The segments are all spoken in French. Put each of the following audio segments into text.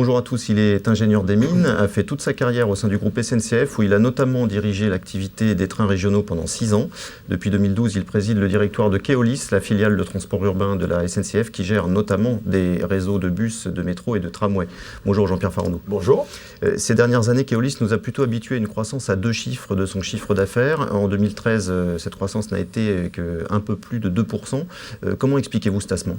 Bonjour à tous, il est ingénieur des mines, a fait toute sa carrière au sein du groupe SNCF où il a notamment dirigé l'activité des trains régionaux pendant 6 ans. Depuis 2012, il préside le directoire de Keolis, la filiale de transport urbain de la SNCF qui gère notamment des réseaux de bus, de métro et de tramway. Bonjour Jean-Pierre Farandou. Bonjour. Ces dernières années, Keolis nous a plutôt habitués à une croissance à 2 chiffres de son chiffre d'affaires. En 2013, cette croissance n'a été qu'un peu plus de 2%. Comment expliquez-vous ce tassement ?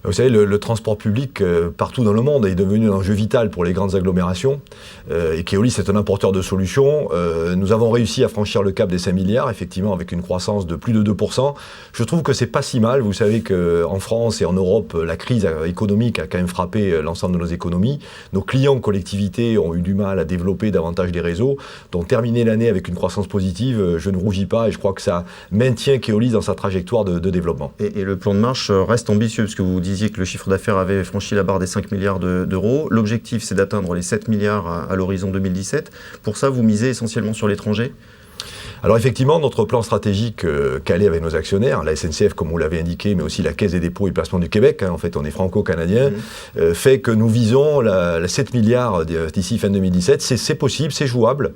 Vous savez, le transport public partout dans le monde est devenu un enjeu vital pour les grandes agglomérations. Et Keolis est un apporteur de solutions. Nous avons réussi à franchir le cap des 5 milliards, effectivement, avec une croissance de plus de 2%. Je trouve que c'est pas si mal. Vous savez qu'en France et en Europe, la crise économique a quand même frappé l'ensemble de nos économies. Nos clients collectivités ont eu du mal à développer davantage des réseaux. Donc terminer l'année avec une croissance positive, je ne rougis pas et je crois que ça maintient Keolis dans sa trajectoire de développement. Et le plan de marche reste ambitieux, parce que vous disiez que le chiffre d'affaires avait franchi la barre des 5 milliards d'euros. L'objectif, c'est d'atteindre les 7 milliards à l'horizon 2017. Pour ça, vous misez essentiellement sur l'étranger ? Alors effectivement, notre plan stratégique calé avec nos actionnaires, la SNCF comme vous l'avez indiqué, mais aussi la Caisse des dépôts et placements du Québec, en fait on est franco-canadien, fait que nous visons la 7 milliards d'ici fin 2017. C'est possible, c'est jouable.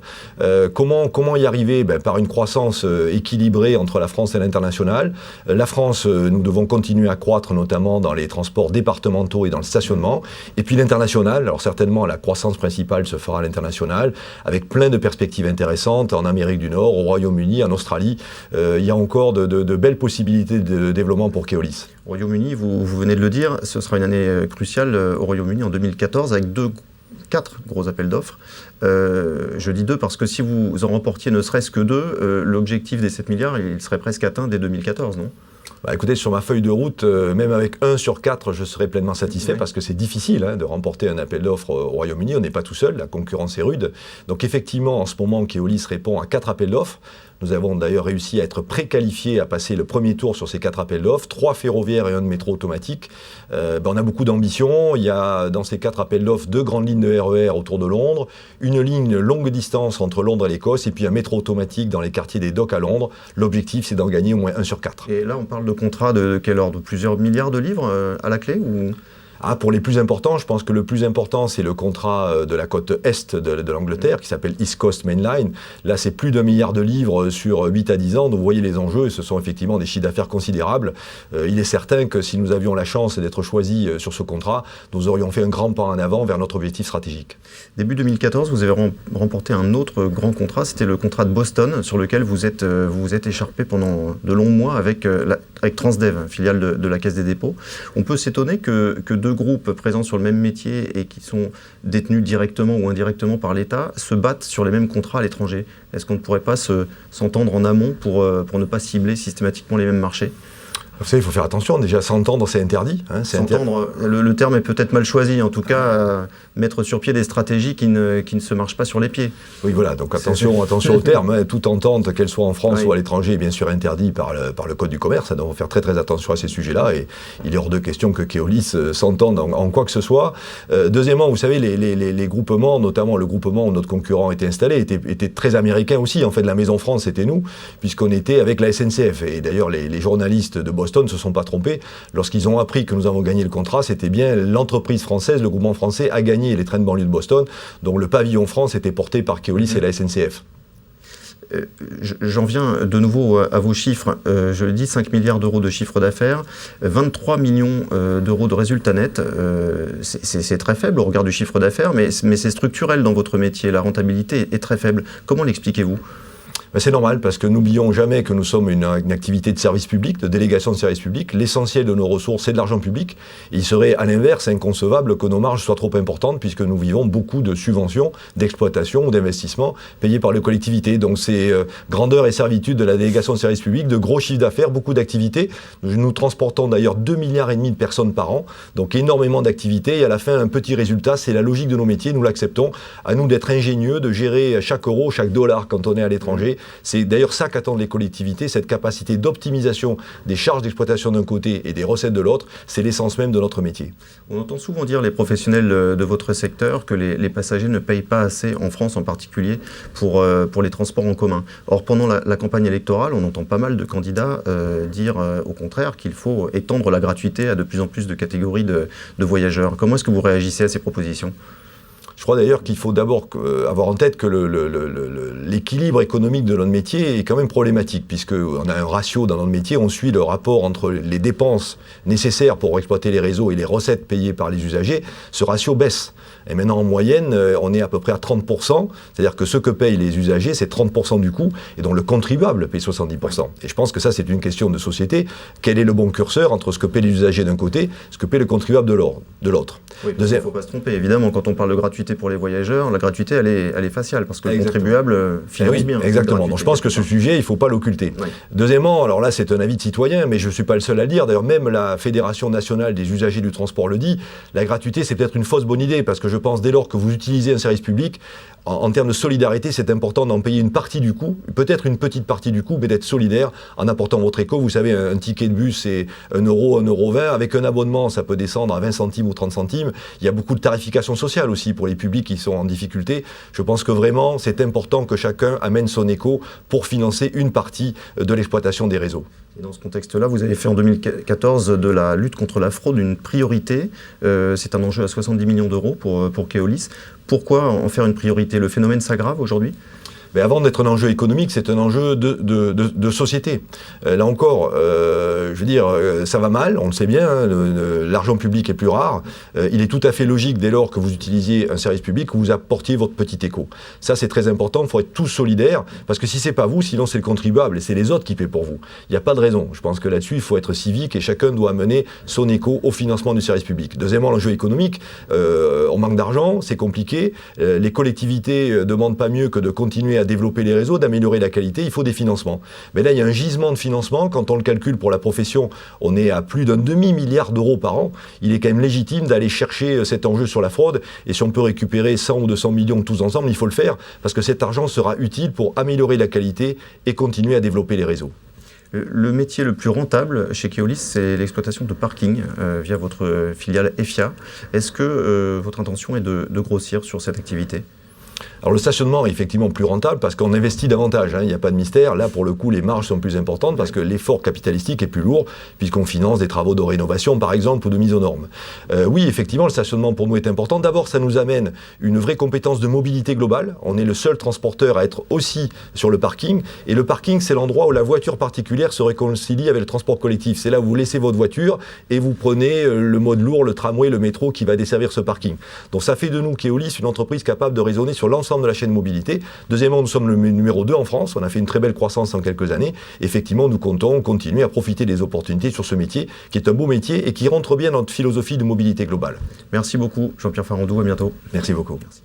Comment y arriver ? Par une croissance équilibrée entre la France et l'international. La France, nous devons continuer à croître, notamment dans les transports départementaux et dans le stationnement. Et puis l'international, alors certainement la croissance principale se fera à l'international, avec plein de perspectives intéressantes en Amérique du Nord, au Royaume-Uni, en Australie. Il y a encore de belles possibilités de développement pour Keolis. Au Royaume-Uni, vous venez de le dire, ce sera une année cruciale au Royaume-Uni en 2014 avec 4 gros appels d'offres. Je dis 2 parce que si vous en remportiez ne serait-ce que 2, l'objectif des 7 milliards, il serait presque atteint dès 2014, non ? Écoutez, sur ma feuille de route, même avec 1 sur 4, je serais pleinement satisfait parce que c'est difficile de remporter un appel d'offres au Royaume-Uni. On n'est pas tout seul, la concurrence est rude. Donc effectivement, en ce moment, Keolis répond à 4 appels d'offres. Nous avons d'ailleurs réussi à être préqualifiés à passer le premier tour sur ces 4 appels d'offres, 3 ferroviaires et 1 de métro automatique. On a beaucoup d'ambition. Il y a dans ces 4 appels d'offres 2 grandes lignes de RER autour de Londres, une ligne longue distance entre Londres et l'Écosse et puis un métro automatique dans les quartiers des docks à Londres. L'objectif, c'est d'en gagner au moins 1 sur 4. Et là, on parle de contrats de quel ordre ? Plusieurs milliards de livres à la clé ou... Pour les plus importants, je pense que le plus important, c'est le contrat de la côte Est de l'Angleterre, qui s'appelle East Coast Main Line. Là, c'est plus d'1 milliard de livres sur 8 à 10 ans. Donc, vous voyez les enjeux, et ce sont effectivement des chiffres d'affaires considérables. Il est certain que si nous avions la chance d'être choisis sur ce contrat, nous aurions fait un grand pas en avant vers notre objectif stratégique. Début 2014, vous avez remporté un autre grand contrat, c'était le contrat de Boston, sur lequel vous vous êtes écharpé pendant de longs mois avec Transdev, filiale de la Caisse des dépôts. On peut s'étonner que 2 groupes présents sur le même métier et qui sont détenus directement ou indirectement par l'État se battent sur les mêmes contrats à l'étranger. Est-ce qu'on ne pourrait pas s'entendre en amont pour ne pas cibler systématiquement les mêmes marchés ? Vous savez, il faut faire attention. Déjà, s'entendre, c'est interdit. S'entendre, le terme est peut-être mal choisi. En tout cas, mettre sur pied des stratégies qui ne se marchent pas sur les pieds. Oui, voilà. Donc attention au terme. Toute entente, qu'elle soit en France ou à l'étranger, est bien sûr interdit par le Code du commerce. Donc, il faut faire très très attention à ces sujets-là. Et il est hors de question que Keolis s'entende en quoi que ce soit. Deuxièmement, vous savez, les groupements, notamment le groupement où notre concurrent était installé, étaient très américains aussi. En fait, la Maison France, c'était nous, puisqu'on était avec la SNCF. Et d'ailleurs, les journalistes de Boston ne se sont pas trompés. Lorsqu'ils ont appris que nous avons gagné le contrat, c'était bien l'entreprise française, le groupement français a gagné les trains de banlieue de Boston. Donc le pavillon France était porté par Keolis et la SNCF. J'en viens de nouveau à vos chiffres. Je le dis, 5 milliards d'euros de chiffre d'affaires, 23 millions d'euros de résultats nets. C'est très faible au regard du chiffre d'affaires, mais c'est structurel dans votre métier. La rentabilité est très faible. Comment l'expliquez-vous ? C'est normal parce que n'oublions jamais que nous sommes une activité de service public, de délégation de service public. L'essentiel de nos ressources, c'est de l'argent public. Et il serait à l'inverse inconcevable que nos marges soient trop importantes puisque nous vivons beaucoup de subventions, d'exploitation ou d'investissement payées par les collectivités. Donc c'est grandeur et servitude de la délégation de service public, de gros chiffres d'affaires, beaucoup d'activités. Nous transportons d'ailleurs 2,5 milliards de personnes par an, donc énormément d'activités. Et à la fin, un petit résultat, c'est la logique de nos métiers, nous l'acceptons. À nous d'être ingénieux, de gérer chaque euro, chaque dollar quand on est à l'étranger C'est d'ailleurs ça qu'attendent les collectivités, cette capacité d'optimisation des charges d'exploitation d'un côté et des recettes de l'autre. C'est l'essence même de notre métier. On entend souvent dire, les professionnels de votre secteur, que les passagers ne payent pas assez, en France en particulier, pour les transports en commun. Or, pendant la campagne électorale, on entend pas mal de candidats dire au contraire qu'il faut étendre la gratuité à de plus en plus de catégories de voyageurs. Comment est-ce que vous réagissez à ces propositions ? Je crois d'ailleurs qu'il faut d'abord avoir en tête que l'équilibre économique de notre métier est quand même problématique, puisqu'on a un ratio dans notre métier, on suit le rapport entre les dépenses nécessaires pour exploiter les réseaux et les recettes payées par les usagers. Ce ratio baisse. Et maintenant, en moyenne, on est à peu près à 30%, c'est-à-dire que ce que payent les usagers, c'est 30% du coût, et donc le contribuable paye 70%. Et je pense que ça, c'est une question de société. Quel est le bon curseur entre ce que paient les usagers d'un côté, ce que paie le contribuable de l'autre ? Oui, il ne faut pas se tromper, évidemment, quand on parle de gratuité pour les voyageurs, la gratuité, elle est faciale, parce que le contribuable finance bien. Exactement, donc je pense que ce sujet, il ne faut pas l'occulter. Oui. Deuxièmement, alors là, c'est un avis de citoyen, mais je ne suis pas le seul à le dire, d'ailleurs même la Fédération nationale des usagers du transport le dit, la gratuité, c'est peut-être une fausse bonne idée, parce que je pense dès lors que vous utilisez un service public, en termes de solidarité, c'est important d'en payer une partie du coût, peut-être une petite partie du coût, mais d'être solidaire en apportant votre éco. Vous savez, un ticket de bus, c'est 1 euro, 1,20 €. Avec un abonnement, ça peut descendre à 20 centimes ou 30 centimes. Il y a beaucoup de tarification sociale aussi pour les publics qui sont en difficulté. Je pense que vraiment, c'est important que chacun amène son éco pour financer une partie de l'exploitation des réseaux. Et dans ce contexte-là, vous avez fait en 2014 de la lutte contre la fraude une priorité. C'est un enjeu à 70 millions d'euros pour Keolis. Pourquoi en faire une priorité ? Le phénomène s'aggrave aujourd'hui ? Mais avant d'être un enjeu économique, c'est un enjeu de société. Là encore, je veux dire, ça va mal, on le sait bien, hein, l'argent public est plus rare. Il est tout à fait logique, dès lors que vous utilisiez un service public, que vous apportiez votre petit éco. Ça, c'est très important, il faut être tous solidaires, parce que si c'est pas vous, sinon c'est le contribuable, et c'est les autres qui paient pour vous. Il n'y a pas de raison. Je pense que là-dessus, il faut être civique, et chacun doit amener son éco au financement du service public. Deuxièmement, l'enjeu économique, on manque d'argent, c'est compliqué. Les collectivités demandent pas mieux que de continuer à développer les réseaux, d'améliorer la qualité, il faut des financements. Mais là, il y a un gisement de financement. Quand on le calcule pour la profession, on est à plus d'un demi-milliard d'euros par an. Il est quand même légitime d'aller chercher cet enjeu sur la fraude. Et si on peut récupérer 100 ou 200 millions tous ensemble, il faut le faire, parce que cet argent sera utile pour améliorer la qualité et continuer à développer les réseaux. Le métier le plus rentable chez Keolis, c'est l'exploitation de parking via votre filiale EFIA. Est-ce que votre intention est de grossir sur cette activité ? Alors le stationnement est effectivement plus rentable parce qu'on investit davantage, hein, il n'y a pas de mystère. Là, pour le coup, les marges sont plus importantes parce que l'effort capitalistique est plus lourd puisqu'on finance des travaux de rénovation, par exemple, ou de mise aux normes. Oui, effectivement, le stationnement pour nous est important. D'abord, ça nous amène une vraie compétence de mobilité globale. On est le seul transporteur à être aussi sur le parking. Et le parking, c'est l'endroit où la voiture particulière se réconcilie avec le transport collectif. C'est là où vous laissez votre voiture et vous prenez le mode lourd, le tramway, le métro qui va desservir ce parking. Donc ça fait de nous, Keolis, une entreprise capable de raisonner sur l'ensemble de la chaîne mobilité. Deuxièmement, nous sommes le numéro 2 en France. On a fait une très belle croissance en quelques années. Effectivement, nous comptons continuer à profiter des opportunités sur ce métier, qui est un beau métier et qui rentre bien dans notre philosophie de mobilité globale. Merci beaucoup, Jean-Pierre Farandou. À bientôt. Merci beaucoup. Merci.